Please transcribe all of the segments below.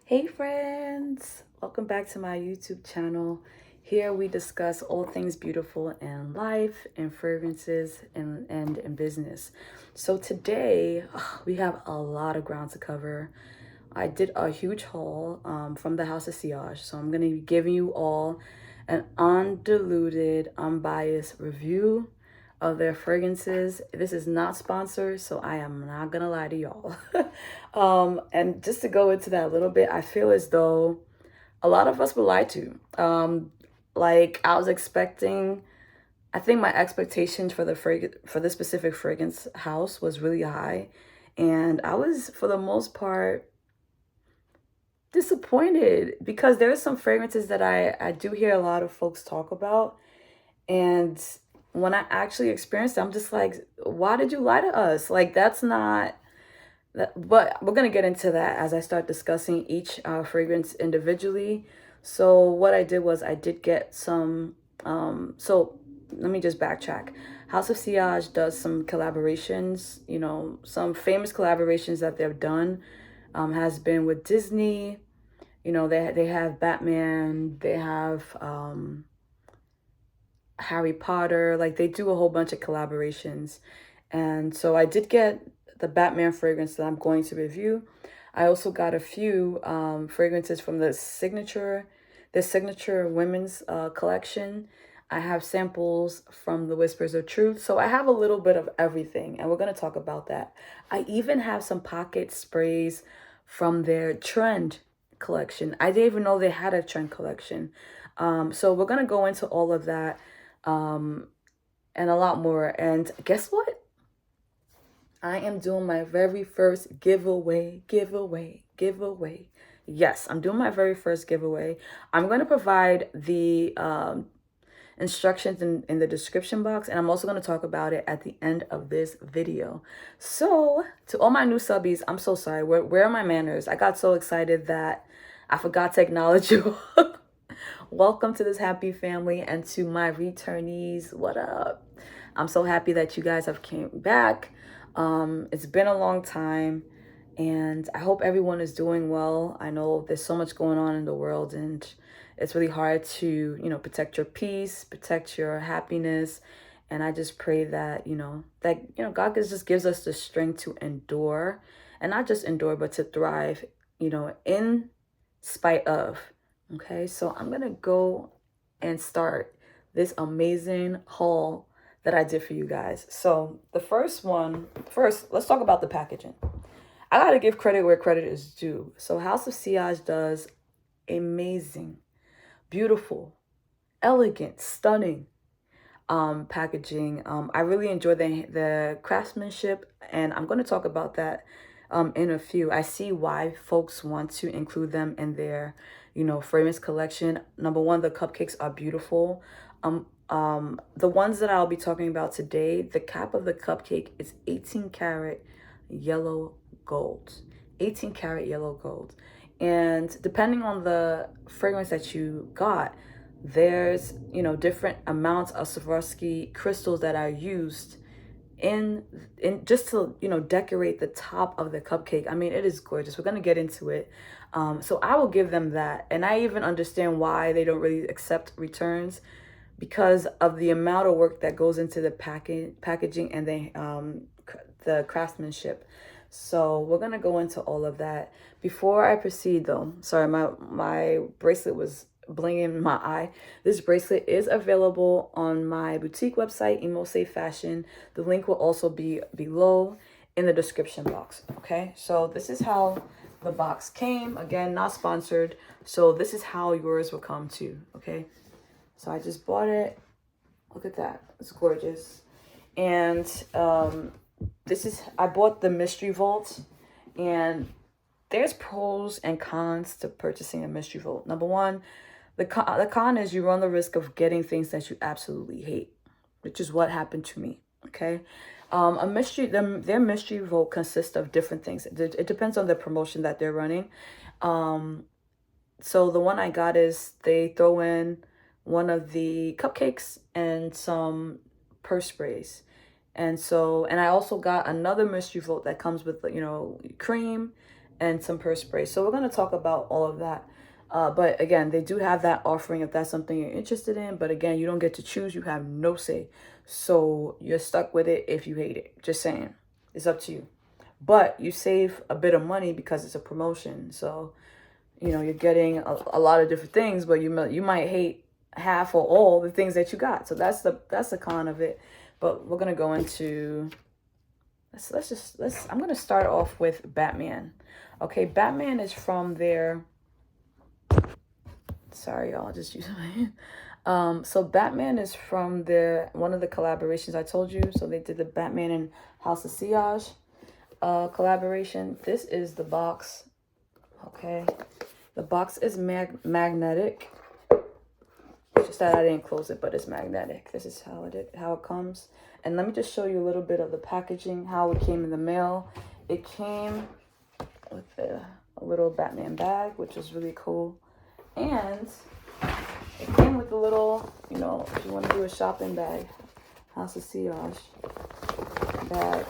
Hey friends, welcome back to my YouTube channel. Here we discuss all things beautiful in life, in fragrances, and in business. So today we have a lot of ground to cover. I did a huge haul from the House of Sillage. So I'm going to be giving you all an undiluted, unbiased review of their fragrances. This is not sponsored, so I am not going to lie to y'all. And just to go into that a little bit, I feel as though a lot of us were lied to. Like I was expecting, I think my expectations for for this specific fragrance house was really high, and I was for the most part disappointed because there are some fragrances that I do hear a lot of folks talk about, and when I actually experienced it, I'm just like, why did you lie to us? Like that's not that. But we're gonna get into that as I start discussing each fragrance individually. So what I did was I did get some. So let me just backtrack. House of Sillage does some collaborations. You know, some famous collaborations that they've done has been with Disney. You know, they have Batman, they have Harry Potter, like they do a whole bunch of collaborations. And so I did get the Batman fragrance that I'm going to review. I also got a few fragrances from the signature women's collection. I have samples from the Whispers of Truth. So I have a little bit of everything, and we're going to talk about that. I even have some pocket sprays from their trend collection. I didn't even know they had a trend collection. So we're going to go into all of that um, and a lot more. And guess what? I am doing my very first giveaway. Yes, I'm doing my very first giveaway. I'm going to provide the instructions in the description box, and I'm also going to talk about it at the end of this video. So to all my new subbies, I'm so sorry. Where are my manners? I got so excited that I forgot to acknowledge you. Welcome to this happy family, and to my returnees, what up? I'm so happy that you guys have came back. It's been a long time, and I hope everyone is doing well. I know there's so much going on in the world, and it's really hard to, protect your peace, protect your happiness. And I just pray that, God just gives us the strength to endure, and not just endure, but to thrive, in spite of. Okay, so I'm gonna go and start this amazing haul that I did for you guys. So the first, let's talk about the packaging. I gotta give credit where credit is due. So House of Sillage does amazing, beautiful, elegant, stunning packaging. I really enjoy the craftsmanship, and I'm going to talk about that in a few. I see why folks want to include them in their, fragrance collection. Number one, the cupcakes are beautiful. The ones that I'll be talking about today, the cap of the cupcake is 18 karat yellow gold. 18 karat yellow gold. And depending on the fragrance that you got, there's, different amounts of Swarovski crystals that are used in just to, decorate the top of the cupcake. I mean, it is gorgeous. We're going to get into it. So I will give them that. And I even understand why they don't really accept returns, because of the amount of work that goes into the packaging and the craftsmanship. So we're gonna go into all of that. Before I proceed though, sorry, my bracelet was blinging in my eye. This bracelet is available on my boutique website, Emo Safe Fashion. The link will also be below in the description box. Okay, so this is how the box came. Again, not sponsored. So this is how yours will come too. Okay, so I just bought it. Look at that, it's gorgeous. And I bought the Mystery Vault, and there's pros and cons to purchasing a Mystery Vault. Number one, the con is you run the risk of getting things that you absolutely hate, which is what happened to me. Okay, their Mystery Vault consists of different things. It depends on the promotion that they're running. So the one I got is they throw in one of the cupcakes and some purse sprays. And I also got another mystery vault that comes with, cream and some Perspray. So we're going to talk about all of that. But again, they do have that offering if that's something you're interested in. But again, you don't get to choose. You have no say. So you're stuck with it if you hate it. Just saying. It's up to you. But you save a bit of money because it's a promotion. So, you know, you're getting a lot of different things, but you might hate half or all the things that you got. So that's the con of it. But we're going to go into... I'm going to start off with Batman. Okay, Batman is from their... Sorry, y'all, just use my... so Batman is from their... One of the collaborations I told you. So they did the Batman and House of Sillage collaboration. This is the box. Okay. The box is magnetic. It's just that I didn't close it, but it's magnetic. This is how it comes. And let me just show you a little bit of the packaging, how it came in the mail. It came with a little Batman bag, which is really cool. And it came with a little, you know, if you want to do a shopping bag, House of Sillage bag.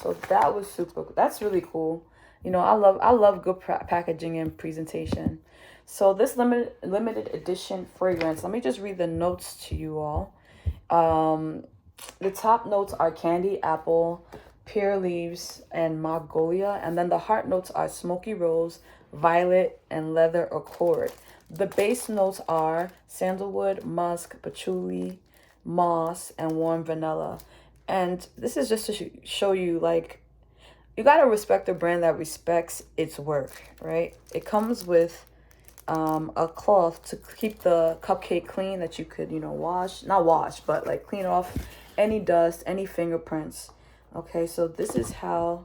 So that was that's really cool. You know, I love good packaging and presentation. So this limited edition fragrance, let me just read the notes to you all. The top notes are candy apple, pear leaves, and magnolia. And then the heart notes are smoky rose, violet, and leather accord. The base notes are sandalwood, musk, patchouli, moss, and warm vanilla. And this is just to show you, like, you got to respect a brand that respects its work, right? It comes with a cloth to keep the cupcake clean that you could, you know, not wash, but like clean off any dust, any fingerprints. Okay, so this is how,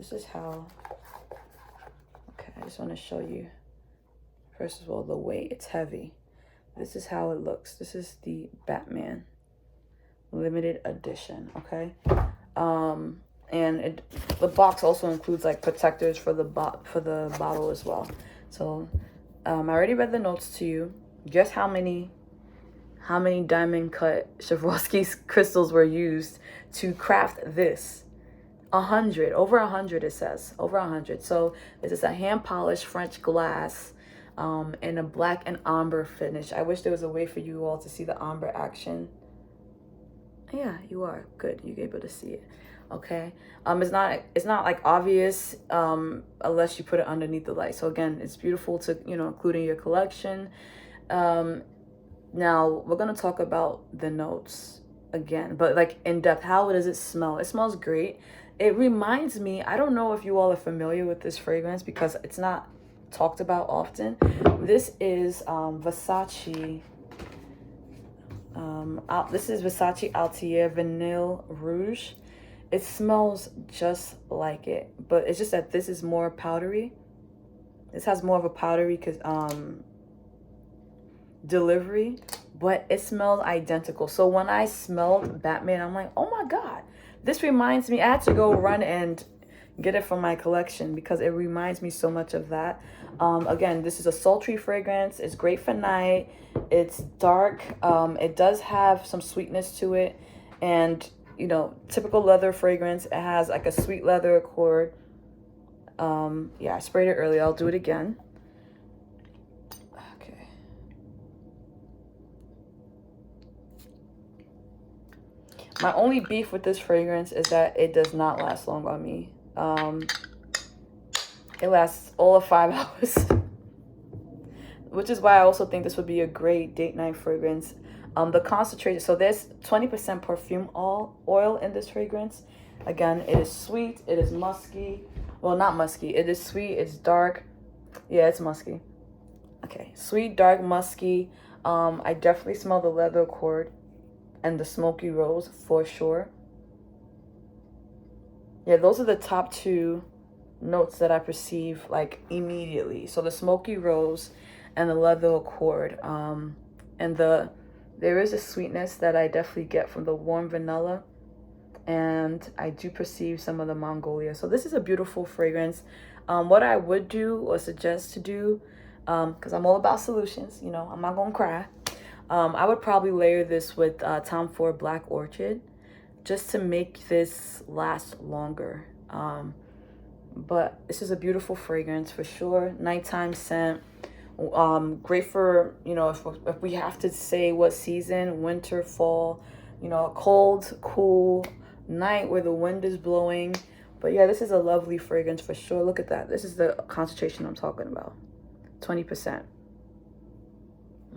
okay, I just want to show you, first of all, the weight. It's heavy. This is how it looks. This is the Batman limited edition, okay? And the box also includes like protectors for the bottle as well. So I already read the notes to you. Guess how many diamond cut Swarovski crystals were used to craft this? 100, over 100 it says, over 100. So this is a hand polished French glass in a black and amber finish. I wish there was a way for you all to see the amber action. Yeah, you are good. You're able to see it. Okay. It's not like obvious unless you put it underneath the light. So again, it's beautiful to, you know, include in your collection. Now we're gonna talk about the notes again, but like in depth. How does it smell? It smells great. It reminds me, I don't know if you all are familiar with this fragrance because it's not talked about often. This is Versace. This is Versace Atelier Vanille Rouge. It smells just like it, but it's just that this is more powdery. This has more of a powdery delivery, but it smells identical. So when I smelled Batman, I'm like, oh my God, this reminds me. I had to go run and get it from my collection because it reminds me so much of that. Again, this is a sultry fragrance. It's great for night. It's dark. It does have some sweetness to it, and you know, typical leather fragrance. It has like a sweet leather accord. Yeah, I sprayed it earlier. I'll do it again. Okay. My only beef with this fragrance is that it does not last long on me. It lasts all of 5 hours, which is why I also think this would be a great date night fragrance. The concentrated, so there's 20% perfume oil in this fragrance. Again, it is sweet, it is musky. Well, not musky, it is sweet, it's dark. Yeah, it's musky. Okay, sweet, dark, musky. I definitely smell the leather accord and the smoky rose for sure. Yeah, those are the top two notes that I perceive like immediately. So the smoky rose and the leather accord. And there is a sweetness that I definitely get from the warm vanilla. And I do perceive some of the magnolia. So this is a beautiful fragrance. What I would do or suggest to do, because I'm all about solutions, you know, I'm not gonna cry. I would probably layer this with Tom Ford Black Orchid just to make this last longer. But this is a beautiful fragrance for sure. Nighttime scent. Great for, you know, if we have to say what season, winter, fall, you know, a cold, cool night where the wind is blowing. But yeah, this is a lovely fragrance for sure. Look at that. This is the concentration I'm talking about. 20%.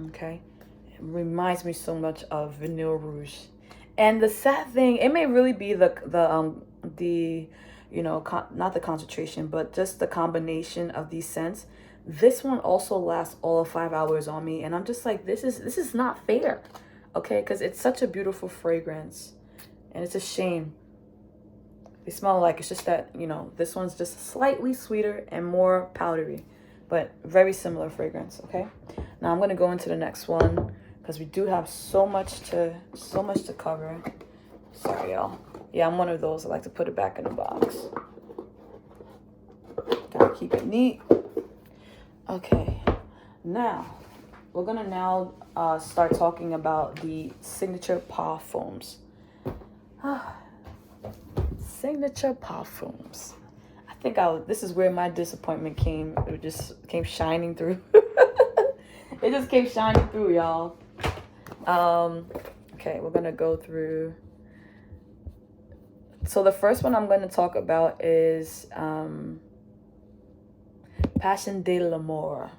Okay. It reminds me so much of Vanille Rouge. And the sad thing, it may really be the you know, not the concentration, but just the combination of these scents. This one also lasts all of 5 hours on me, and I'm just like, this is not fair, okay? Because it's such a beautiful fragrance, and it's a shame. They smell alike. It's just that, you know, this one's just slightly sweeter and more powdery, but very similar fragrance. Okay. Now I'm gonna go into the next one because we do have so much to cover. Sorry, y'all. Yeah, I'm one of those. I like to put it back in the box. Gotta keep it neat. Okay, now we're gonna start talking about the signature parfums. Signature parfums. I think this is where my disappointment came. It just came shining through. It just came shining through, y'all. Okay, we're gonna go through. So the first one I'm going to talk about is Passion de l'Amour.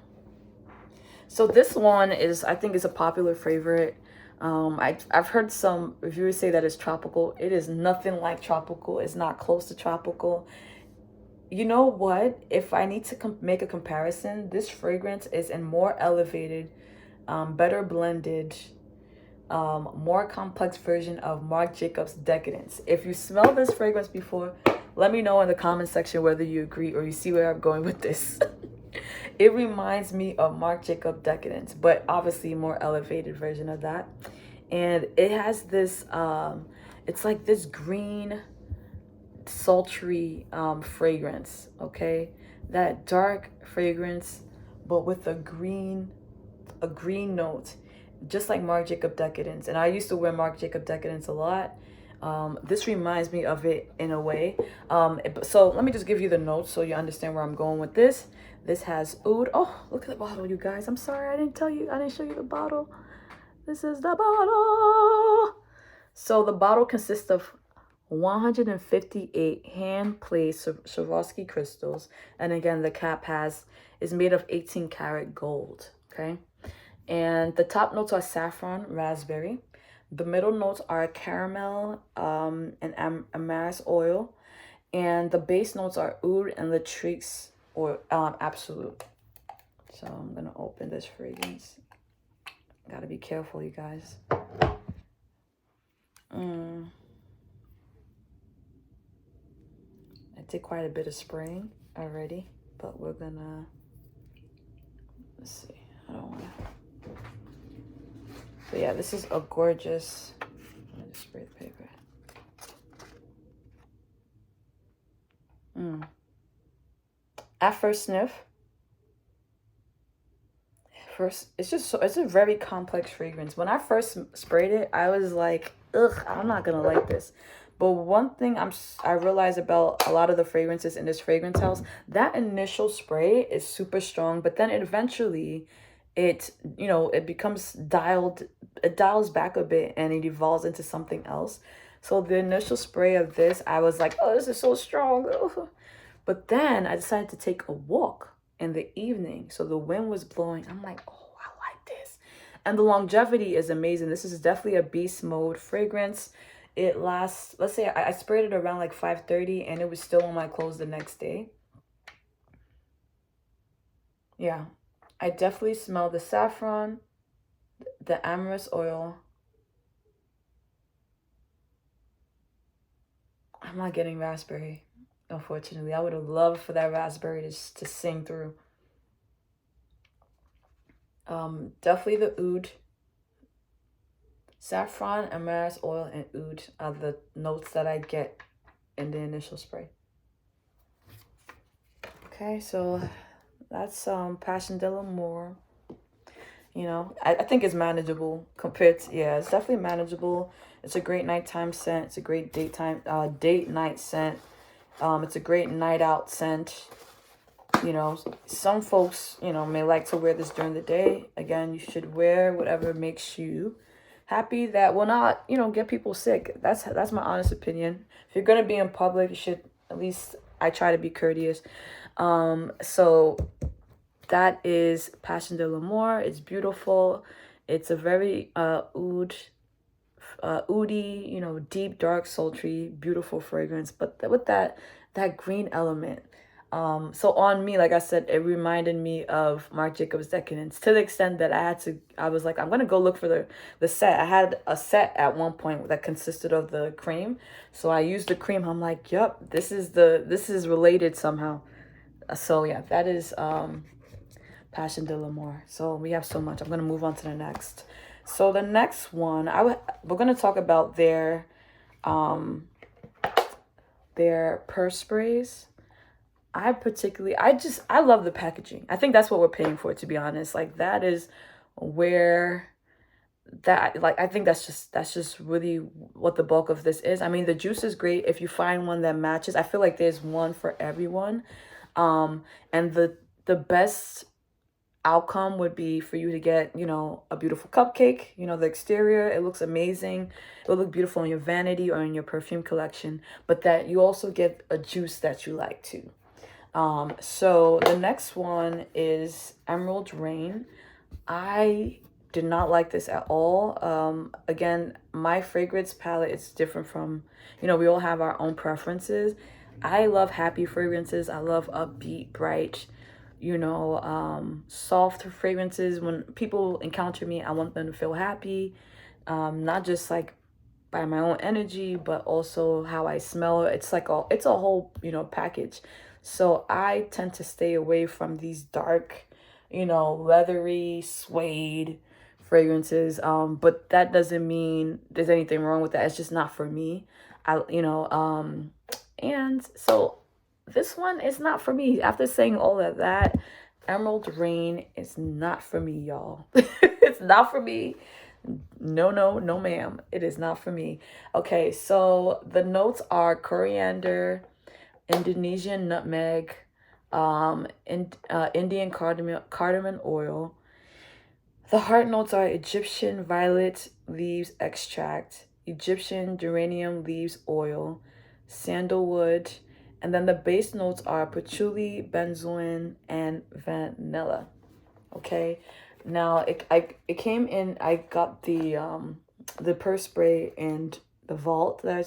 So this one is, I think, is a popular favorite. I've heard some reviewers say that it's tropical. It is nothing like tropical. It's not close to tropical. You know what? If I need to make a comparison, this fragrance is a more elevated, better blended, more complex version of Marc Jacobs Decadence. If you smell this fragrance before, let me know in the comment section whether you agree or you see where I'm going with this. It reminds me of Marc Jacobs Decadence, but obviously more elevated version of that. And it has this, it's like this green, sultry fragrance, okay? That dark fragrance, but with a green note, just like Marc Jacobs Decadence. And I used to wear Marc Jacobs Decadence a lot. This reminds me of it in a way. So let me just give you the notes so you understand where I'm going with this. This has oud. Oh, look at the bottle, you guys. I'm sorry, I didn't show you the bottle. This is the bottle. So the bottle consists of 158 hand-placed Swarovski crystals. And again, the cap is made of 18 karat gold, okay? And the top notes are saffron, raspberry. The middle notes are caramel and amaranth oil. And the base notes are oud and latrix or absolute. So I'm going to open this fragrance. Got to be careful, you guys. I did quite a bit of spraying already, but we're going to, let's see. I don't want to. So yeah, this is a gorgeous, let me just spray the paper. At first sniff, it's a very complex fragrance. When I first sprayed it, I was like, ugh, I'm not gonna like this. But one thing I realized about a lot of the fragrances in this fragrance house, that initial spray is super strong, but then eventually it becomes it dials back a bit and it evolves into something else. So the initial spray of this, I was like, oh, this is so strong. But then I decided to take a walk in the evening. So the wind was blowing. I'm like, oh, I like this. And the longevity is amazing. This is definitely a beast mode fragrance. It lasts, let's say I sprayed it around like 5:30 and it was still on my clothes the next day. Yeah, I definitely smell the saffron, the amaranth oil. I'm not getting raspberry, unfortunately. I would have loved for that raspberry to sing through. Definitely the oud. Saffron, amaranth oil, and oud are the notes that I get in the initial spray. Okay, so that's Passion de l'Amour. You know, I think it's manageable compared to, yeah, it's definitely manageable. It's a great nighttime scent. It's a great date night scent. It's a great night out scent. You know, some folks, you know, may like to wear this during the day. Again, you should wear whatever makes you happy, that will not, you know, get people sick. That's my honest opinion. If you're gonna be in public, you should, at least I try to be courteous. So that is Passion de l'Amour. It's beautiful. It's a very oody, you know, deep, dark, sultry, beautiful fragrance, but with that green element. So on me, like I said, it reminded me of Marc Jacobs Decadence, to the extent that I was like, I'm gonna go look for the set. I had a set at one point that consisted of the cream, so I used the cream. I'm like, yep, this is related somehow. So yeah, that is Passion de l'Amour. So we have so much. I'm gonna move on to the next. So the next one, we're gonna talk about their purse sprays. I love the packaging. I think that's what we're paying for, to be honest. Like that is where that, like, I think that's just really what the bulk of this is. I mean, the juice is great if you find one that matches. I feel like there's one for everyone. And the best outcome would be for you to get, you know, a beautiful cupcake. You know, the exterior, it looks amazing. It will look beautiful in your vanity or in your perfume collection, but that you also get a juice that you like too. So the next one is Emerald Rain. I did not like this at all. Again, my fragrance palette is different from, you know, we all have our own preferences. I love happy fragrances. I love upbeat, bright, you know, soft fragrances. When people encounter me, I want them to feel happy, not just like by my own energy, but also how I smell. It's a whole, you know, package. So I tend to stay away from these dark, you know, leathery suede fragrances. But that doesn't mean there's anything wrong with that. It's just not for me. And so this one is not for me. After saying all of that, Emerald Rain is not for me, y'all. It's not for me. No, no, no, ma'am. It is not for me. Okay, so the notes are coriander, Indonesian nutmeg, Indian cardamom oil. The heart notes are Egyptian violet leaves extract, Egyptian geranium leaves oil, sandalwood, and then the base notes are patchouli, benzoin, and vanilla. Okay, now it came in. I got the purse spray and the vault that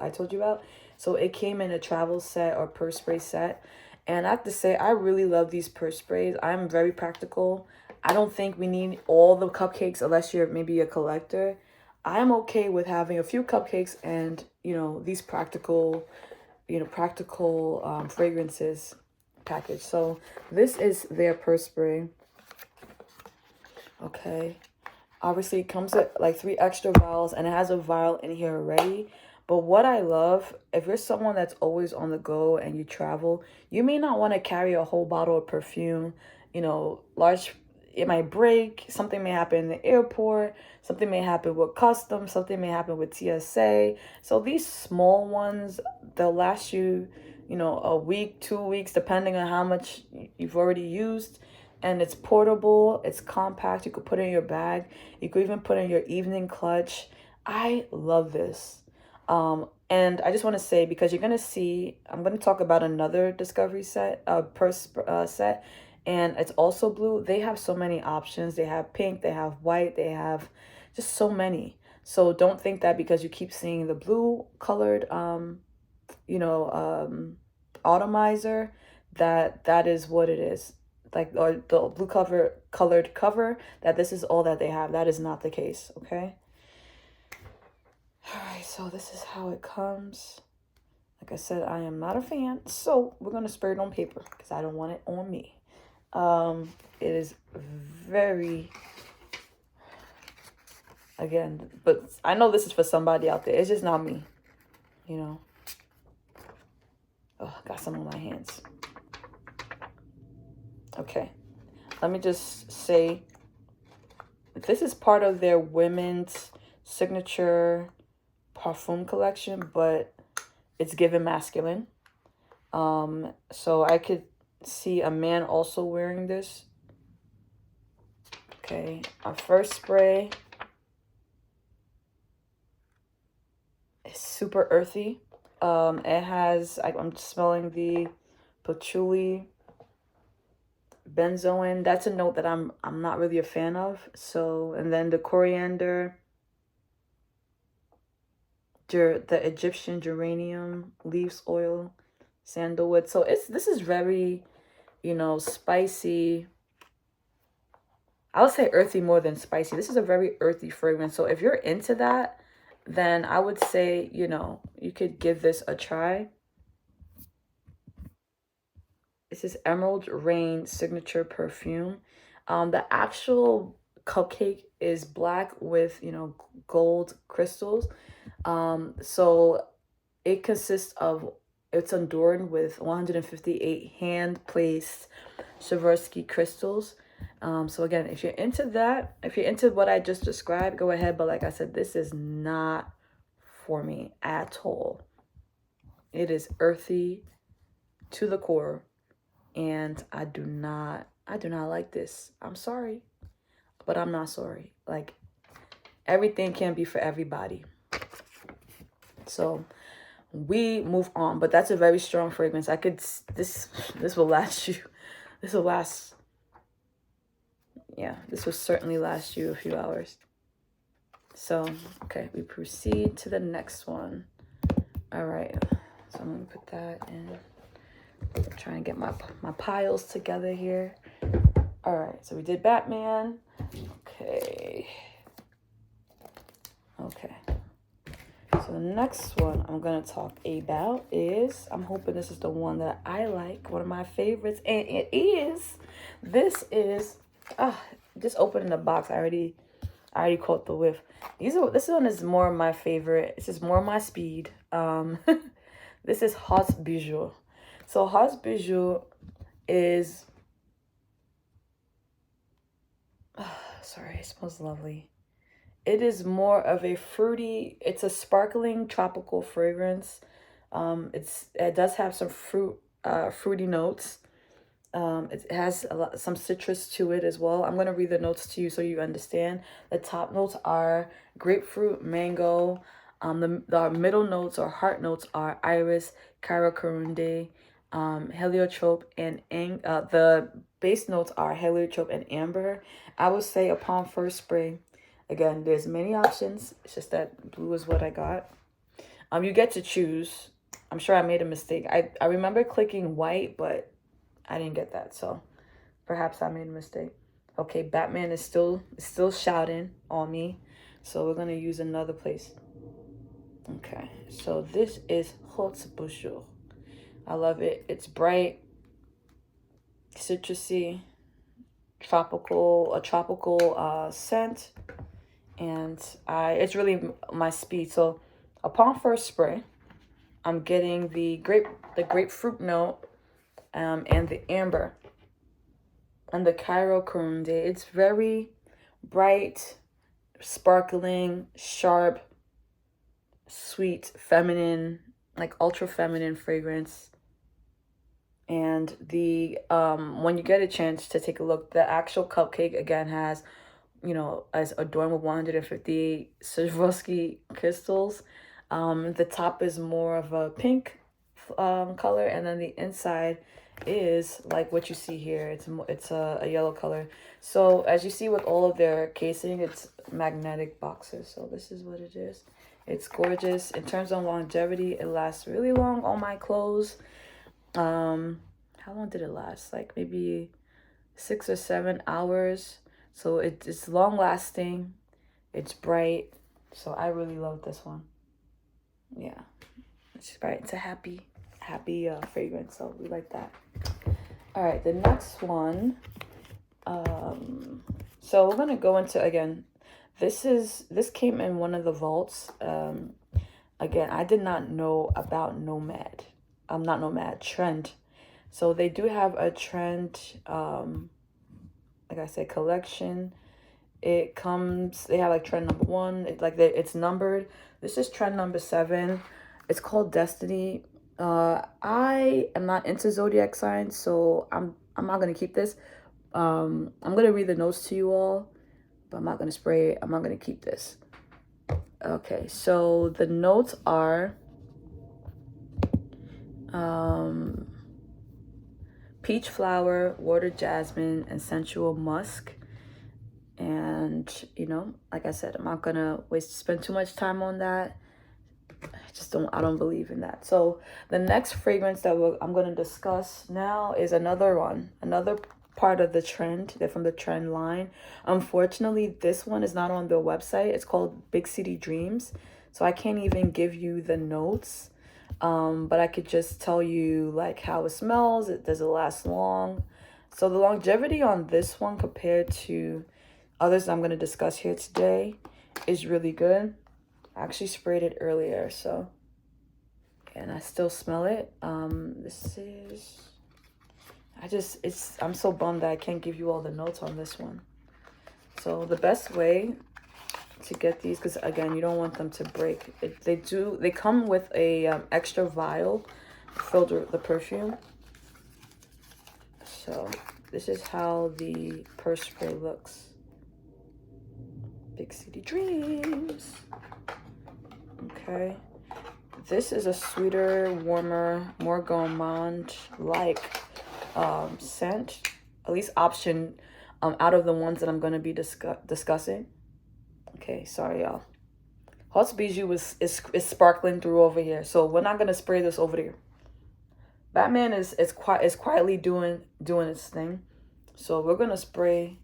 I told you about. So it came in a travel set or purse spray set, and I have to say I really love these purse sprays. I'm very practical. I don't think we need all the cupcakes unless you're maybe a collector. I'm okay with having a few cupcakes and, you know, these practical, fragrances package. So this is their purse spray. Okay. Obviously, it comes with like 3 extra vials, and it has a vial in here already. But what I love, if you're someone that's always on the go and you travel, you may not want to carry a whole bottle of perfume. You know, it might break. Something may happen in the airport. Something may happen with customs. Something may happen with TSA. So these small ones, they'll last you, you know, a week, 2 weeks, depending on how much you've already used. And it's portable, it's compact, you could put it in your bag, you could even put it in your evening clutch. I love this. And I just want to say, because you're going to see, I'm going to talk about another Discovery set, purse set, and it's also blue. They have so many options. They have pink, they have white, they have just so many. So don't think that because you keep seeing the blue colored, atomizer, that is what it is. Like, or the blue colored cover, that this is all that they have. That is not the case, okay? All right, so this is how it comes. Like I said, I am not a fan, so we're gonna spray it on paper because I don't want it on me. It is very, again, but I know this is for somebody out there. It's just not me, you know. Oh, got some on my hands. Okay, let me just say, this is part of their women's signature Parfum collection, but it's given masculine. So I could see a man also wearing this. Okay, our first spray is super earthy. It has, I'm smelling the patchouli, benzoin. That's a note that I'm not really a fan of. So, and then the coriander, the Egyptian geranium, leaves oil, sandalwood. So this is very, you know, spicy. I would say earthy more than spicy. This is a very earthy fragrance. So if you're into that, then I would say, you know, you could give this a try. This is Emerald Rain Signature Perfume. The actual cupcake is black with, you know, gold crystals. So it consists of, it's adorned with 158 hand-placed Swarovski crystals. So again, if you're into that, if you're into what I just described, go ahead. But like I said, this is not for me at all. It is earthy to the core, and I do not like this. I'm sorry, but I'm not sorry. Like, everything can be for everybody. So we move on, but that's a very strong fragrance. I could, this will last you, this will last, yeah, this will certainly last you a few hours. So, okay, we proceed to the next one. All right, so I'm gonna put that in. Try and get my piles together here. All right, so we did Batman. Okay. Okay. So the next one I'm gonna talk about is, I'm hoping this is the one that I like, one of my favorites, and it is. This is, just opening the box, I already caught the whiff. This one is more of my favorite. This is more my speed. This is Hauts Bijoux. So Hauts Bijoux is, sorry, it smells lovely. It is more of a fruity, it's a sparkling tropical fragrance. It does have some fruity notes. It has some citrus to it as well. I'm going to read the notes to you so you understand. The top notes are grapefruit, mango. The middle notes or heart notes are iris, carocorunde, heliotrope, and the base notes are heliotrope and amber. I would say upon first spray, again, there's many options. It's just that blue is what I got. You get to choose. I'm sure I made a mistake. I remember clicking white, but I didn't get that, so perhaps I made a mistake. Okay, Batman is still shouting on me, so we're gonna use another place. Okay, so this is Hauts Bijoux. I love it. It's bright, citrusy, a tropical scent, and it's really my speed. So upon first spray, I'm getting the grapefruit note, and the amber and the carocorunde. It's very bright, sparkling, sharp, sweet, feminine, like ultra feminine fragrance. And the when you get a chance to take a look, the actual cupcake again has, you know, as adorned with 150 Swarovski crystals. The top is more of a pink color, and then the inside is like what you see here. It's a yellow color. So as you see with all of their casing, it's magnetic boxes. So this is what it is. It's gorgeous. In terms of longevity, it lasts really long on my clothes. How long did it last? Like maybe 6 or 7 hours. So it's long lasting. It's bright. So I really love this one. Yeah, it's bright. It's a happy fragrance. So we like that. All right, the next one. So we're gonna go into, again, this came in one of the vaults. Again, I did not know about Nomad. Not Nomad, Trend. So they do have a Trend, like I said, collection. It comes, they have like trend number 1. It's numbered. This is trend number 7. It's called Destiny. I am not into zodiac signs, so I'm not gonna keep this. I'm gonna read the notes to you all, but I'm not gonna spray it. I'm not gonna keep this. Okay, so the notes are peach flower, water jasmine, and sensual musk. And you know, like I said, I'm not gonna spend too much time on that. I don't believe in that. So the next fragrance that I'm going to discuss now is another part of the trend. They're from the trend line. Unfortunately, this one is not on their website. It's called Big City Dreams. So I can't even give you the notes. But I could just tell you like how it smells. Does it last long? So the longevity on this one compared to others I'm going to discuss here today is really good. I actually sprayed it earlier, so, and I still smell it. This is, I'm so bummed that I can't give you all the notes on this one. So the best way to get these, because again, you don't want them to break. They come with a extra vial filled with the perfume. So this is how the purse spray looks. Big City Dreams. Okay. This is a sweeter, warmer, more gourmand-like scent. At least option out of the ones that I'm going to be discussing. Okay, sorry, y'all. Hauts Bijoux is sparkling through over here. So we're not going to spray this over there. Batman is quietly doing its thing. So we're going to spray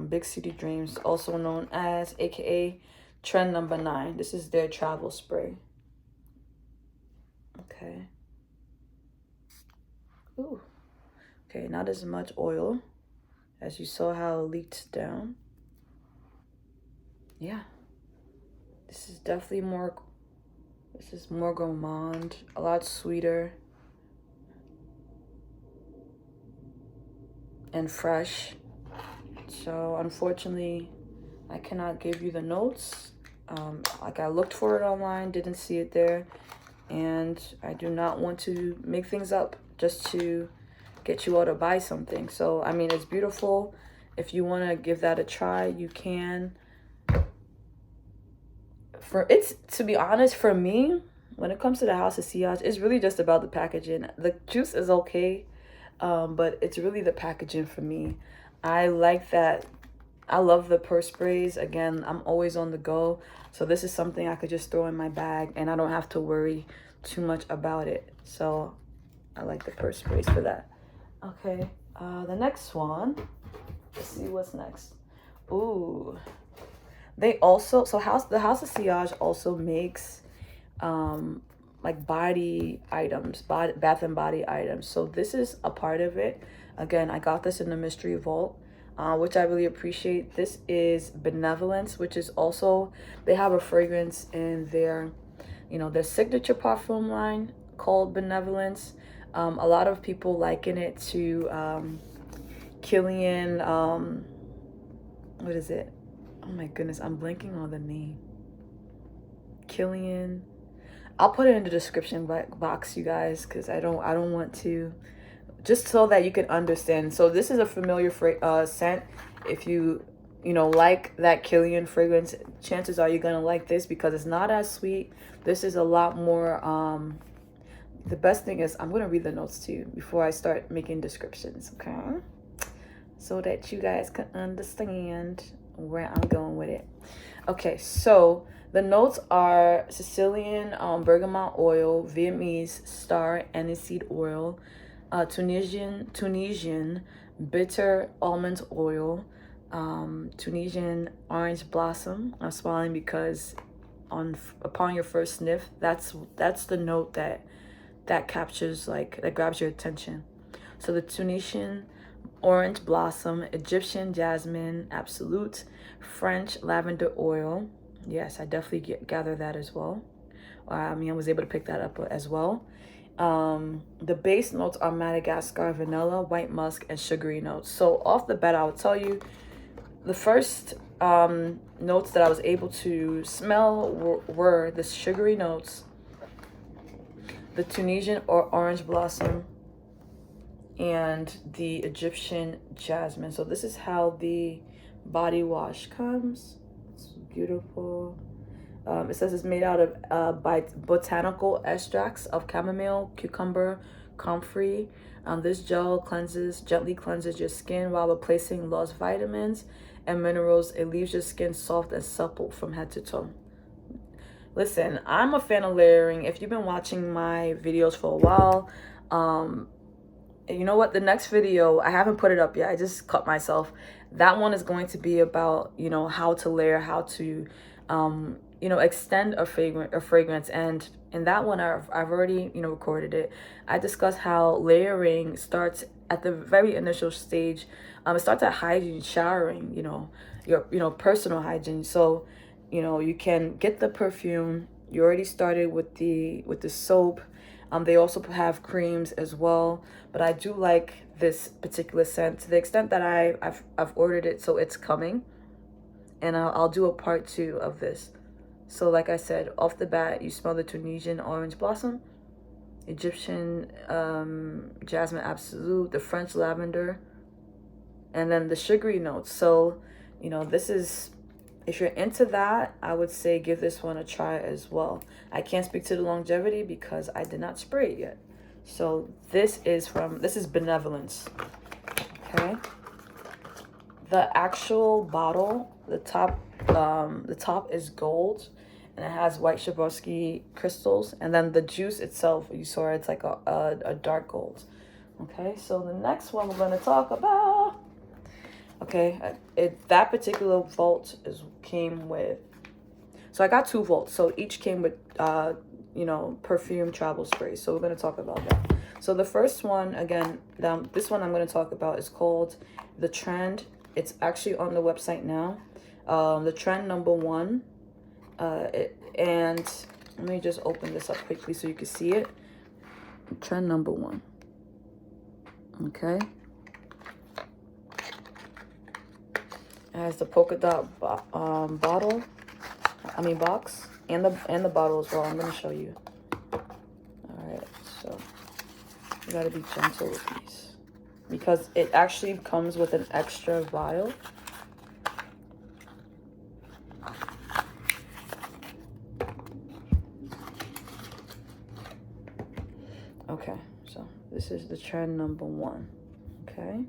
Big City Dreams, also known as, aka Trend number 9. This is their travel spray. Okay. Ooh. Okay, not as much oil. As you saw how it leaked down. Yeah. This is definitely more gourmand, a lot sweeter and fresh. So unfortunately, I cannot give you the notes. Like I looked for it online, didn't see it there. And I do not want to make things up just to get you all to buy something. So, I mean, it's beautiful. If you want to give that a try, you can. To be honest, for me, when it comes to the House of Sillage, it's really just about the packaging. The juice is okay, but it's really the packaging for me. I like that. I love the purse sprays. Again, I'm always on the go. So this is something I could just throw in my bag and I don't have to worry too much about it. So I like the purse sprays for that. Okay, the next one. Let's see what's next. Ooh. They also, the House of Sillage also makes like body items, bath and body items. So this is a part of it. Again, I got this in the mystery vault. Which I really appreciate. This is Benevolence, which is also, they have a fragrance in their, their signature Parfum line called Benevolence. A lot of people liken it to Killian, what is it? Oh my goodness, I'm blanking on the name. Killian. I'll put it in the description box, you guys, because I don't want to, just so that you can understand. So this is a familiar scent. If you like that Killian fragrance, chances are you're gonna like this because it's not as sweet. This is a lot more. The best thing is I'm gonna read the notes to you before I start making descriptions, okay? So that you guys can understand where I'm going with it. Okay, so the notes are Sicilian bergamot oil, Vietnamese star aniseed oil, Tunisian bitter almond oil, Tunisian orange blossom. I'm smiling because upon your first sniff, that's the note that captures, like, that grabs your attention. So the Tunisian orange blossom, Egyptian jasmine absolute, French lavender oil. Yes, I definitely gather that as well. I was able to pick that up as well. The base notes are Madagascar, vanilla, white musk, and sugary notes. So off the bat, I will tell you the first notes that I was able to smell were the sugary notes the Tunisian or orange blossom, and the Egyptian jasmine. So this is how the body wash comes. It's beautiful. It says it's made out of botanical extracts of chamomile, cucumber, comfrey. This gel gently cleanses your skin while replacing lost vitamins and minerals. It leaves your skin soft and supple from head to toe. Listen, I'm a fan of layering. If you've been watching my videos for a while, you know what, the next video, I haven't put it up yet, I just cut myself. That one is going to be about, you know, how to layer, how to you know, extend a fragrance. And in that one, I've already, you know, recorded it. I discussed how layering starts at the very initial stage. It starts at hygiene, showering, you know, your personal hygiene. So, you know, you can get the perfume. You already started with the soap. They also have creams as well, but I do like this particular scent to the extent that I've ordered it, so it's coming, and I'll do a part 2 of this. So like I said, off the bat, you smell the Tunisian orange blossom, Egyptian jasmine absolute, the French lavender, and then the sugary notes. So, you know, this is, if you're into that, I would say give this one a try as well. I can't speak to the longevity because I did not spray it yet. So this is Benevolence. Okay. The actual bottle, the top is gold, and it has white Swarovski crystals, and then the juice itself, you saw it's like a dark gold. Okay, so the next one we're going to talk about. Okay, that particular vault came with, so I got 2 vaults, so each came with you know, perfume travel sprays. So we're going to talk about that. So the first one, again, this one I'm going to talk about is called The Trend. It's actually on the website now. The Trend #1. And let me just open this up quickly so you can see it. Trend #1. Okay. It has the polka dot box, and the bottle as well. I'm gonna show you. All right, so you gotta be gentle with these because it actually comes with an extra vial. Okay, so this is the Trend #1. Okay.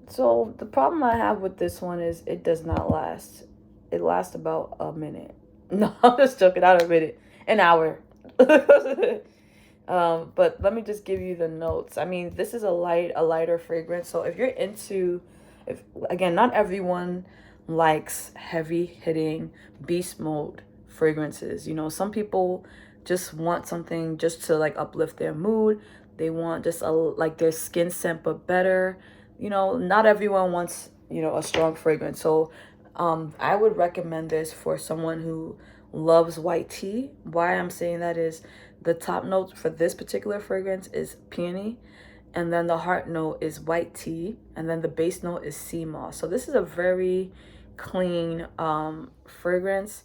So the problem I have with this one is it does not last. It lasts about a minute. No, I'm just joking. Not a minute. An hour. But let me just give you the notes. I mean, this is a lighter fragrance. So if you're into, again, not everyone likes heavy hitting beast mode fragrances. You know, some people just want something just to like uplift their mood. They want just like their skin scent but better. You know, not everyone wants, you know, a strong fragrance. So I would recommend this for someone who loves white tea. Why I'm saying that is the top note for this particular fragrance is peony, and then the heart note is white tea, and then the base note is sea moss. So this is a very clean fragrance.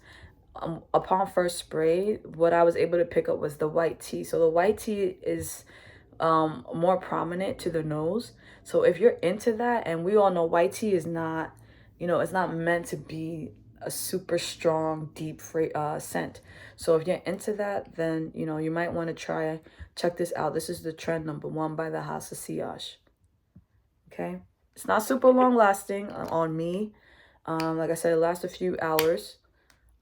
Upon first spray, what I was able to pick up was the white tea. So the white tea is more prominent to the nose. So if you're into that, and we all know white tea is not, you know, it's not meant to be a super strong, deep scent. So if you're into that, then, you know, you might want to check this out. This is the Trend #1 by the House of Sillage. Okay. It's not super long lasting on me. Like I said, it lasts a few hours.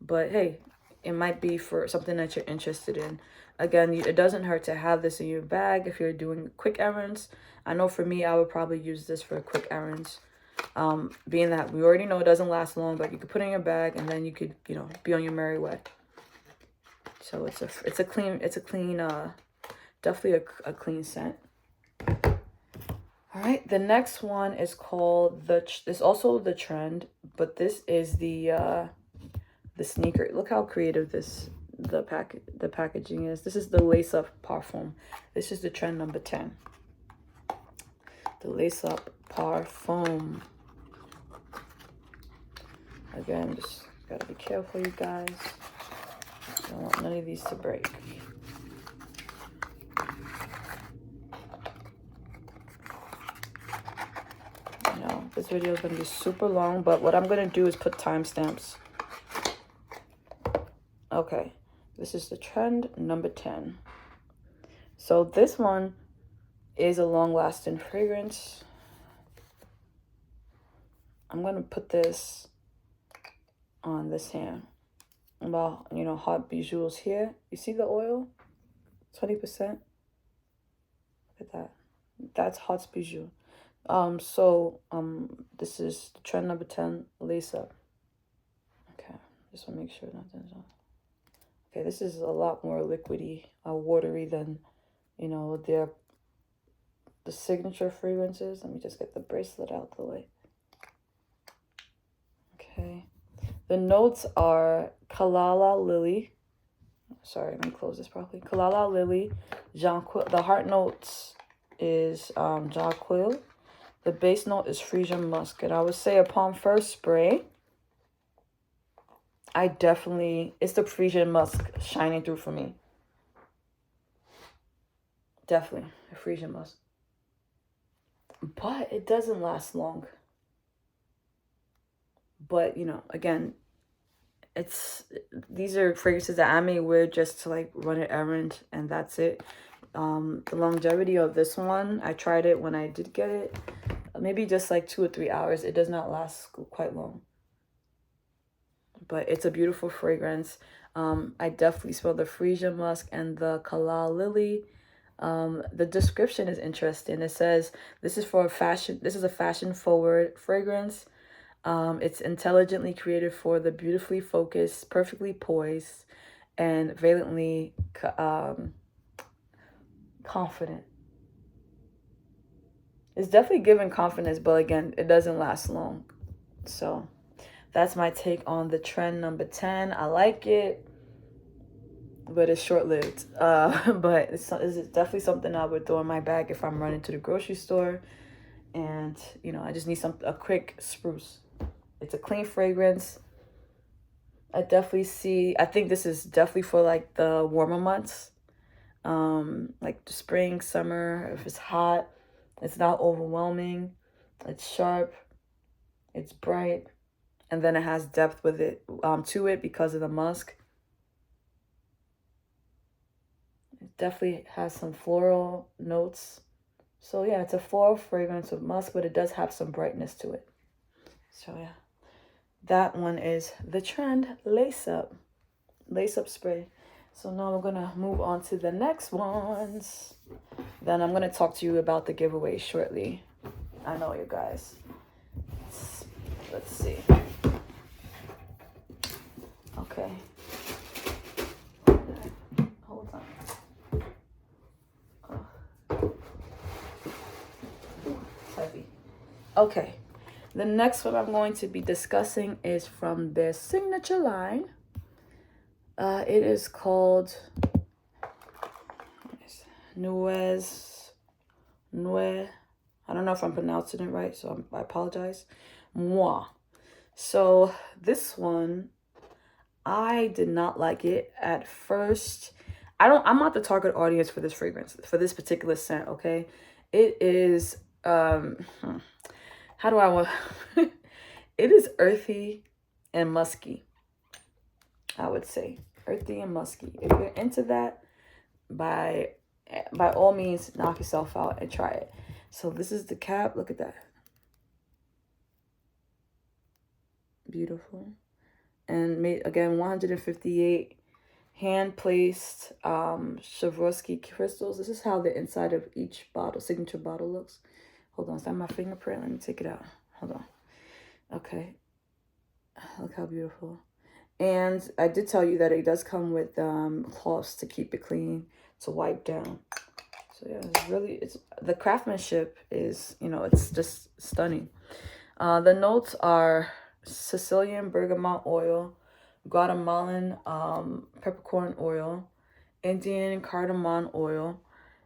But hey, it might be for something that you're interested in. Again, it doesn't hurt to have this in your bag if you're doing quick errands. I know for me, I would probably use this for quick errands. Being that we already know it doesn't last long, but you could put it in your bag and then you could, you know, be on your merry way. So it's a clean, definitely a clean scent. All right, the next one is called it's also the Trend, but this is the sneaker. Look how creative the packaging is. This is the Lace Up Parfum. This is the Trend #10. The Lace Up Parfum. Again, just gotta be careful, you guys. I don't want none of these to break. This video is going to be super long, but what I'm going to do is put timestamps. Okay, this is the trend number 10. So this one is a long-lasting fragrance. I'm going to put this on this hand. About, you know, Hauts Bijoux here. You see the oil? 20%. Look at that. That's Hauts Bijoux. This is the trend number 10, lace up. Okay, just want to make sure nothing's on. Okay, this is a lot more liquidy, watery than, you know, the signature fragrances. Let me just get the bracelet out the way. Okay. The notes are Kalala Lily. Sorry, let me close this properly. Kalala Lily, Jonquil. The heart notes is Jonquil. The base note is Frisian Musk. And I would say upon first spray, it's the Frisian Musk shining through for me. Definitely a Frisian Musk. But it doesn't last long. But, you know, again, these are fragrances that I may wear just to like run an errand, and that's it. The longevity of this one, I tried it when I did get it, maybe just like 2 or 3 hours. It does not last quite long, but it's a beautiful fragrance. I definitely smell the Frisian Musk and the Kalala Lily. The description is interesting. It says this is a fashion forward fragrance. It's intelligently created for the beautifully focused, perfectly poised, and valiantly confident. It's definitely giving confidence, but again, it doesn't last long. So that's my take on the trend number 10. I like it, but it's short-lived. But it's definitely something I would throw in my bag if I'm running to the grocery store, and you know, I just need a quick spruce. It's a clean fragrance. I think this is definitely for like the warmer months, like the spring, summer. If it's hot, it's not overwhelming, it's sharp, it's bright, and then it has depth with it, to it because of the musk. It definitely has some floral notes. So yeah, it's a floral fragrance with musk, but it does have some brightness to it. So yeah, that one is the trend lace up spray. So now we're gonna move on to the next ones. Then I'm gonna talk to you about the giveaway shortly. I know, you guys. Let's see. Okay. Hold on. It's heavy. Okay. The next one I'm going to be discussing is from their signature line. It is called Nuez Moi. I don't know if I'm pronouncing it right, so I apologize. Moi. So this one, I did not like it at first. I'm not the target audience for this fragrance, for this particular scent, okay? It is, how do I want, it is earthy and musky, I would say. Earthy and musky. If you're into that, by all means, knock yourself out and try it. So this is the cap. Look at that. Beautiful. And made, again, 158 hand-placed Swarovski crystals. This is how the inside of each bottle, signature bottle, looks. Hold on, is that my fingerprint? Let me take it out. Hold on. Okay. Look how beautiful. And I did tell you that it does come with cloths to keep it clean, to wipe down. So yeah, the craftsmanship is, you know, it's just stunning. The notes are Sicilian bergamot oil, Guatemalan peppercorn oil, Indian cardamom oil,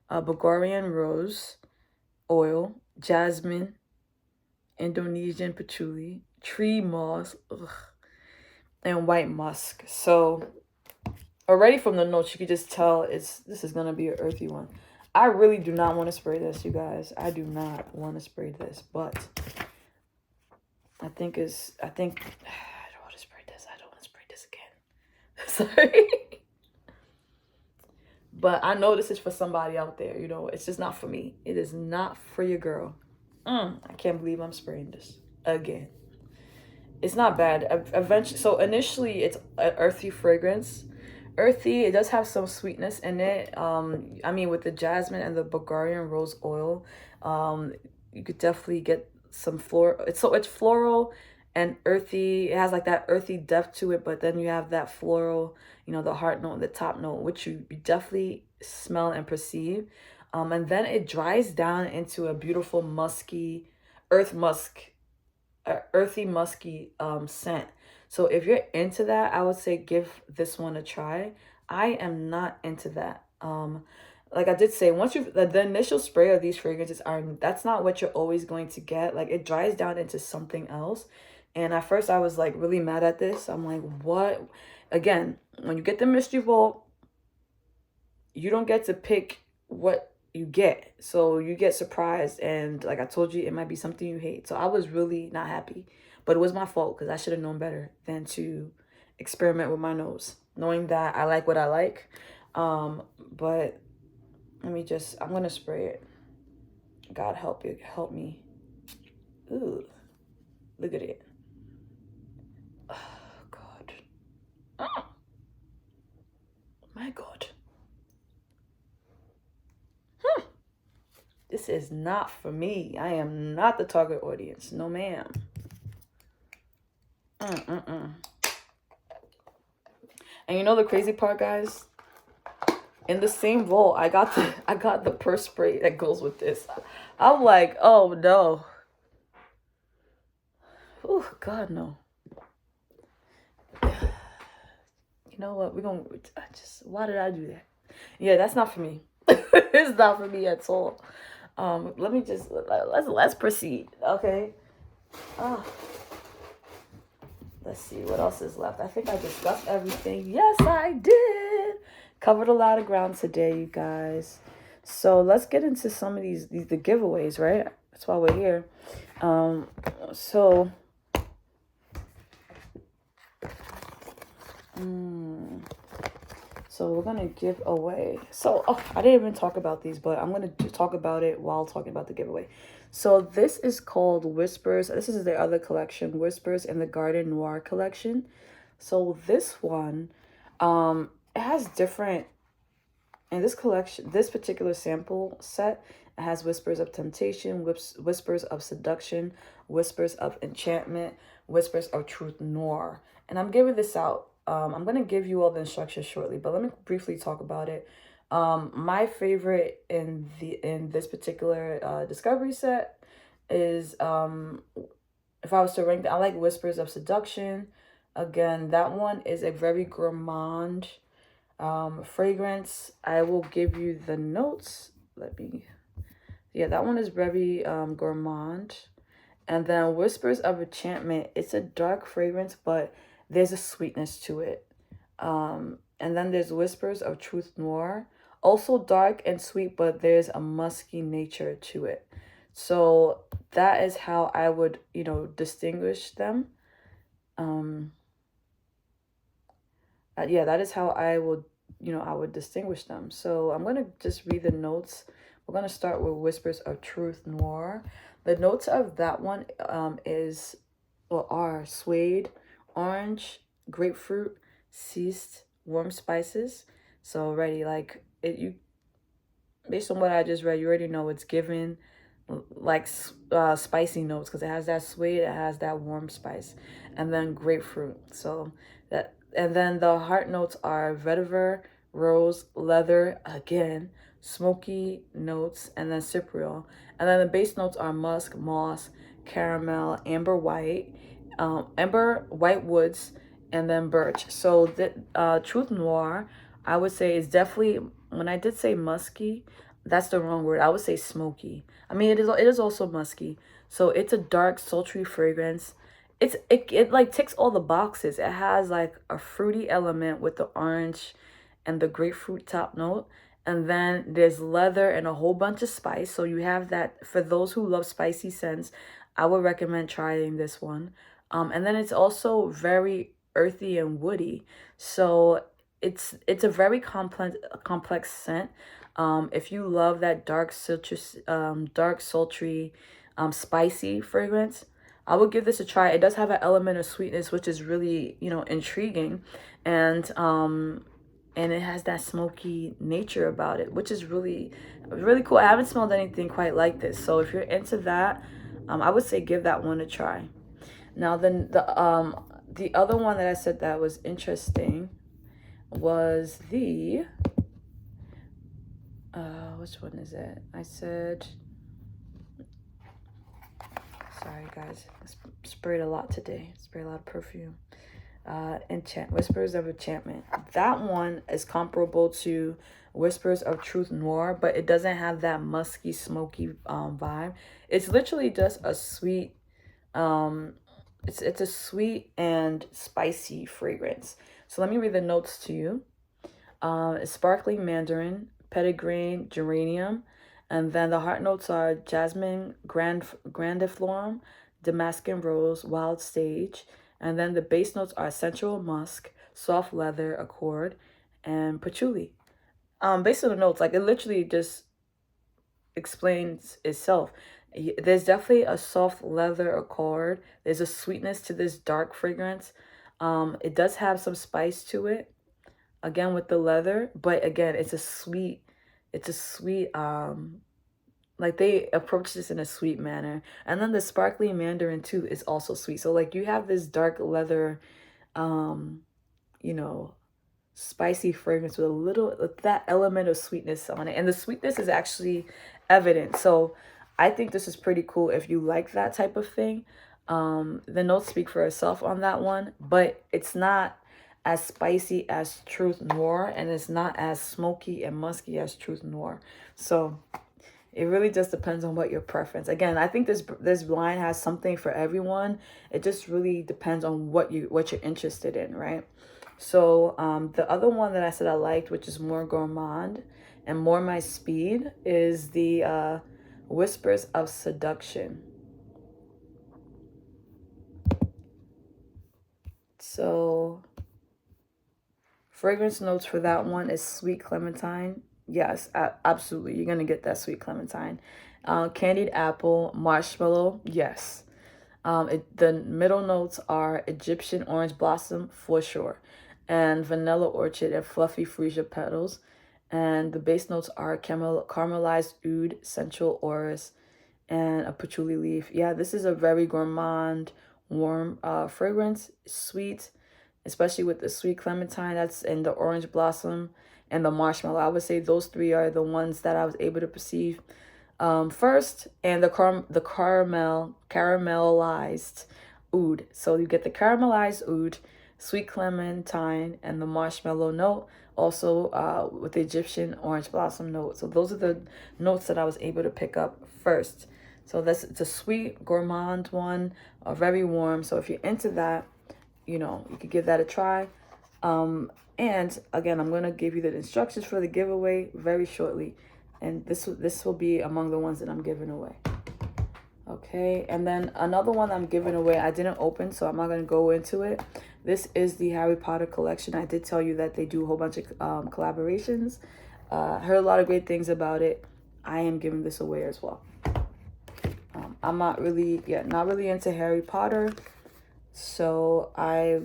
Bulgarian rose oil, jasmine, Indonesian patchouli, tree moss, and white musk. So already from the notes, you could just tell this is gonna be an earthy one. I really do not want to spray this, you guys. I do not want to spray this, but I think I don't want to spray this. I don't want to spray this again. Sorry. But I know this is for somebody out there. You know, it's just not for me. It is not for your girl. I can't believe I'm spraying this again. It's not bad. Eventually, so initially it's an earthy fragrance. Earthy, it does have some sweetness in it. I mean, with the jasmine and the Bulgarian rose oil, you could definitely get some floral. It's floral and earthy. It has like that earthy depth to it, but then you have that floral, you know, the heart note and the top note, which you definitely smell and perceive. And then it dries down into a beautiful musky, earth musk, earthy musky scent. So if you're into that, I would say give this one a try. I am not into that. Like I did say, once you the initial spray of these fragrances are, that's not what you're always going to get. Like it dries down into something else. And at first I was like really mad at this. I'm like, what? Again, when you get the mystery vault, you don't get to pick what you get. So you get surprised, and like I told you, it might be something you hate. So I was really not happy, but it was my fault because I should have known better than to experiment with my nose, knowing that I like what I like. But let me just, I'm gonna spray it. God help you, help me. Ooh, look at it. Oh God. Oh, my God. This is not for me. I am not the target audience. No, ma'am. And you know the crazy part, guys? In the same roll, I got the purse spray that goes with this. I'm like, oh no. Oh God, no. You know what? We're gonna why did I do that? Yeah, that's not for me. It's not for me at all. Let me just let's proceed. Okay. Let's see what else is left. I think I discussed everything. Yes, I did. Covered a lot of ground today, you guys. So let's get into some of the giveaways, right? That's why we're here. So we're gonna give away. So I didn't even talk about these, but I'm gonna talk about it while talking about the giveaway. So this is called Whispers. This is the other collection, Whispers in the Garden Noir collection. So this one, it has different. In this collection, this particular sample set, it has Whispers of Temptation, Whispers of Seduction, Whispers of Enchantment, Whispers of Truth Noir. And I'm giving this out. I'm going to give you all the instructions shortly, but let me briefly talk about it. My favorite in this particular discovery set is, if I was to rank, I like Whispers of Seduction. Again, that one is a very gourmand fragrance. I will give you the notes. That one is very gourmand. And then Whispers of Enchantment, it's a dark fragrance, but there's a sweetness to it. And then there's Whispers of Truth Noir, also dark and sweet, but there's a musky nature to it. So that is how I would, distinguish them. That is how I would, I would distinguish them. So I'm going to just read the notes. We're going to start with Whispers of Truth Noir. The notes of that one are suede, orange, grapefruit, ceased, warm spices. So already, like, based on what I just read, you already know it's given like spicy notes because it has that suede, it has that warm spice, and then grapefruit. So that, and then the heart notes are vetiver, rose, leather, again, smoky notes, and then cypriol. And then the base notes are musk, moss, caramel, amber white woods, and then birch. So the Truth Noir, I would say, is definitely, when I did say musky, that's the wrong word. I would say smoky. I mean, it is also musky. So it's a dark, sultry fragrance. It like ticks all the boxes. It has like a fruity element with the orange and the grapefruit top note. And then there's leather and a whole bunch of spice. So you have that, for those who love spicy scents, I would recommend trying this one. And then it's also very earthy and woody. So it's a very complex scent. If you love that dark citrus, dark sultry, spicy fragrance, I would give this a try. It does have an element of sweetness, which is really, you know, intriguing, and it has that smoky nature about it, which is really cool. I haven't smelled anything quite like this, so if you're into that, I would say give that one a try. Now, then the other one that I said that was interesting was the which one is it? I said, sorry guys, I sprayed a lot today. Sprayed a lot of perfume. Whispers of Enchantment. That one is comparable to Whispers of Truth Noir, but it doesn't have that musky, smoky vibe. It's literally just a sweet, it's a sweet and spicy fragrance. So let me read the notes to you. Sparkling mandarin, petitgrain, geranium, and then the heart notes are jasmine, grandiflorum, Damascus rose, wild sage, and then the base notes are sensual musk, soft leather, accord, and patchouli. Based on the notes, like it literally just explains itself. There's definitely a soft leather accord. There's a sweetness to this dark fragrance. It does have some spice to it, again with the leather, but again it's a sweet, like they approach this in a sweet manner. And then the sparkly mandarin too is also sweet. So like you have this dark leather, you know, spicy fragrance with a little, with that element of sweetness on it, and the sweetness is actually evident. So I think this is pretty cool if you like that type of thing. The notes speak for itself on that one, but it's not as spicy as Truth Noir, and it's not as smoky and musky as Truth Noir. So it really just depends on what your preference. Again, I think this line has something for everyone. It just really depends on what you're interested in, right? So the other one that I said I liked, which is more gourmand and more my speed, is the Whispers of Seduction. So fragrance notes for that one is sweet clementine. Yes, absolutely. You're going to get that sweet clementine. Candied apple, marshmallow. Yes. The middle notes are Egyptian orange blossom for sure, and vanilla orchid and fluffy freesia petals. And the base notes are caramelized oud, sensual orris, and a patchouli leaf. Yeah, this is a very gourmand, warm fragrance, sweet, especially with the sweet clementine that's in the orange blossom and the marshmallow. I would say those three are the ones that I was able to perceive first, and the caramelized oud. So you get the caramelized oud, sweet clementine, and the marshmallow note, also with the Egyptian orange blossom note. So those are the notes that I was able to pick up first. So it's a sweet gourmand one, very warm. So if you're into that, you know, you could give that a try. And again, I'm going to give you the instructions for the giveaway very shortly. And this will be among the ones that I'm giving away. Okay, and then another one I'm giving away, I didn't open, so I'm not going to go into it. This is the Harry Potter collection. I did tell you that they do a whole bunch of collaborations. Heard a lot of great things about it. I am giving this away as well. I'm not really into Harry Potter. So I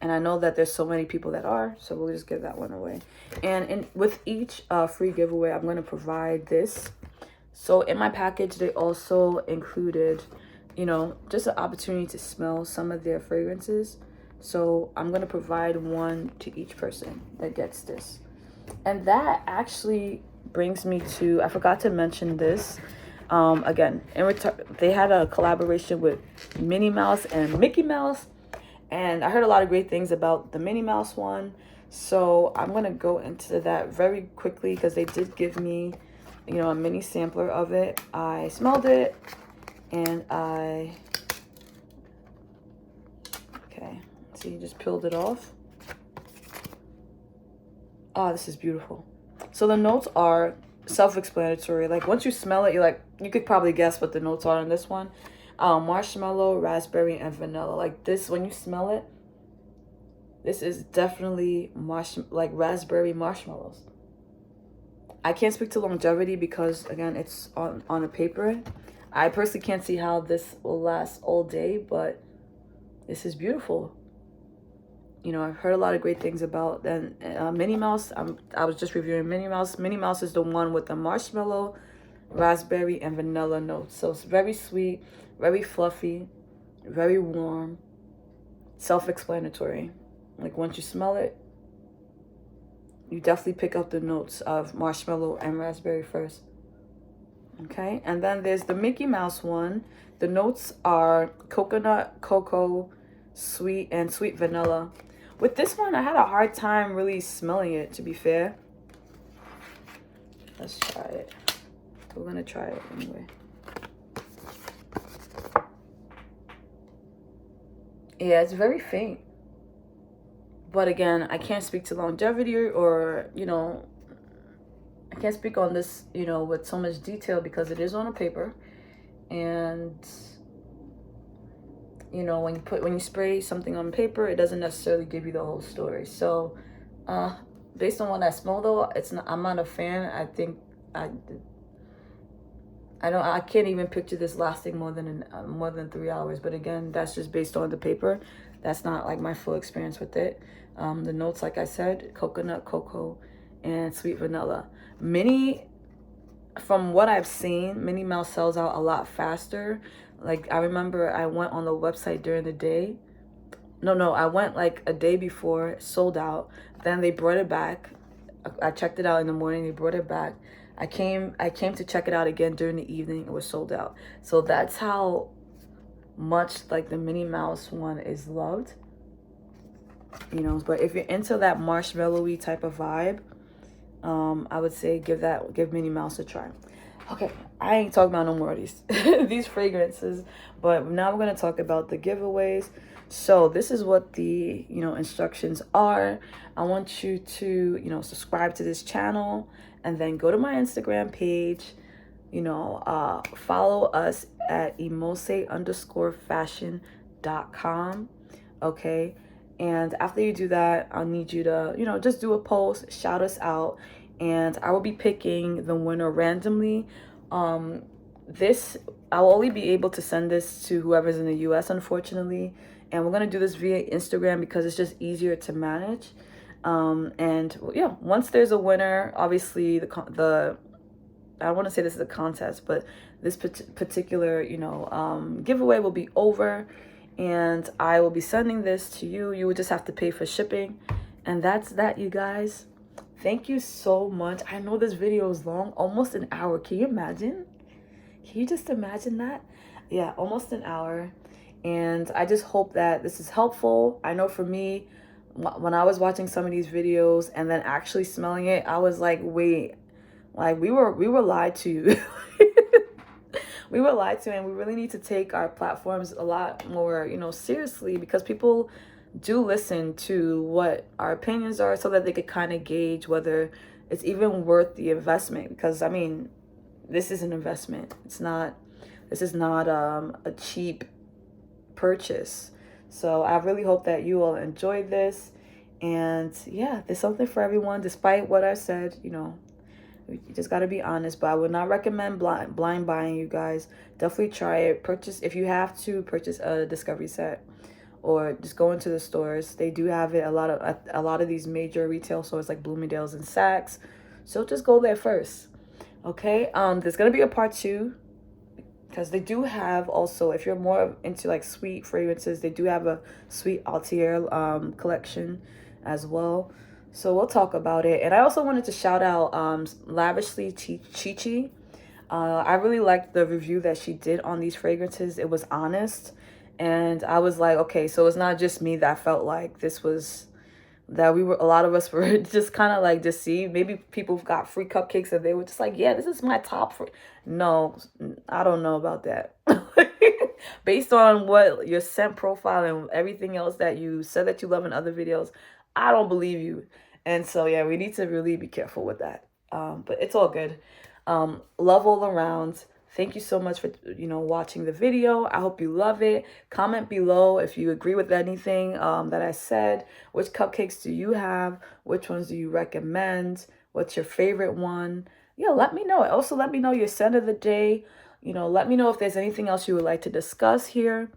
know that there's so many people that are, so we'll just give that one away. And with each free giveaway, I'm going to provide this. So in my package, they also included, you know, just an opportunity to smell some of their fragrances. So I'm going to provide one to each person that gets this. And that actually brings me to, I forgot to mention this. Again, they had a collaboration with Minnie Mouse and Mickey Mouse, and I heard a lot of great things about the Minnie Mouse one, so I'm gonna go into that very quickly because they did give me, you know, a mini sampler of it. I smelled it, and okay, so you just peeled it off. Oh, this is beautiful. So the notes are self-explanatory. Like once you smell it, you could probably guess what the notes are on this one. Marshmallow, raspberry, and vanilla. Like this, when you smell it, this is definitely like raspberry marshmallows. I can't speak to longevity because again, it's on a paper. I personally can't see how this will last all day, but this is beautiful. You know, I've heard a lot of great things about. And Minnie Mouse, I was just reviewing Minnie Mouse. Minnie Mouse is the one with the marshmallow, raspberry, and vanilla notes. So it's very sweet, very fluffy, very warm, self-explanatory. Like once you smell it, you definitely pick up the notes of marshmallow and raspberry first. Okay, and then there's the Mickey Mouse one. The notes are coconut, cocoa, sweet, and sweet vanilla. With this one, I had a hard time really smelling it, to be fair. Let's try it. We're gonna try it anyway. Yeah, it's very faint. But again, I can't speak to longevity or, you know, I can't speak on this, you know, with so much detail because it is on a paper. And you know, when you spray something on paper, it doesn't necessarily give you the whole story. So based on what I smell though, I'm not a fan. I think I can't even picture this lasting more than 3 hours. But again, that's just based on the paper. That's not like my full experience with it. The notes, like I said, coconut, cocoa, and sweet vanilla. Minnie, from what I've seen, Minnie Mouse sells out a lot faster. Like I remember I went on the website during the day. No, I went like a day before, sold out. Then they brought it back. I checked it out in the morning, they brought it back. I came to check it out again during the evening, it was sold out. So that's how much like the Minnie Mouse one is loved. You know, but if you're into that marshmallowy type of vibe, I would say give Minnie Mouse a try. Okay, I ain't talking about no more of these these fragrances, but now we're gonna talk about the giveaways. So this is what the instructions are. I want you to subscribe to this channel and then go to my Instagram page. Follow us at emose_fashion.com. Okay. And after you do that, I'll need you to, just do a post, shout us out, and I will be picking the winner randomly. This, I'll only be able to send this to whoever's in the US, unfortunately. And we're going to do this via Instagram because it's just easier to manage. And yeah, once there's a winner, obviously I don't want to say this is a contest, but this particular, giveaway will be over. And I will be sending this to you. You would just have to pay for shipping. And that's that, you guys. Thank you so much. I know this video is long, almost an hour. Can you imagine? Can you just imagine that? Yeah, almost an hour. And I just hope that this is helpful. I know for me, when I was watching some of these videos and then actually smelling it, I was like, wait, like we were lied to. We were lied to, and we really need to take our platforms a lot more, seriously, because people do listen to what our opinions are so that they could kind of gauge whether it's even worth the investment. Because I mean, this is an investment. This is not a cheap purchase. So I really hope that you all enjoyed this. And yeah, there's something for everyone, despite what I said, you just got to be honest. But I would not recommend blind buying, you guys. Definitely try it. Purchase, if you have to, purchase a discovery set, or just go into the stores. They do have it a lot of these major retail stores like Bloomingdale's and Saks. So just go there first. Okay. There's gonna be a part 2 because they do have also, if you're more into like sweet fragrances, they do have a sweet Atelier collection as well. So we'll talk about it. And I also wanted to shout out Lavishly Chi. I really liked the review that she did on these fragrances. It was honest. And I was like, okay, so it's not just me that felt like a lot of us were just kind of like deceived. Maybe people got free cupcakes and they were just like, yeah, this is my top free. No, I don't know about that. Based on what your scent profile and everything else that you said that you love in other videos, I don't believe you. And so, yeah, we need to really be careful with that. But it's all good. Love all around. Thank you so much for, watching the video. I hope you love it. Comment below if you agree with anything that I said. Which cupcakes do you have? Which ones do you recommend? What's your favorite one? Yeah, let me know. Also, let me know your scent of the day. Let me know if there's anything else you would like to discuss here.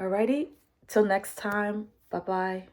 Alrighty, till next time. Bye-bye.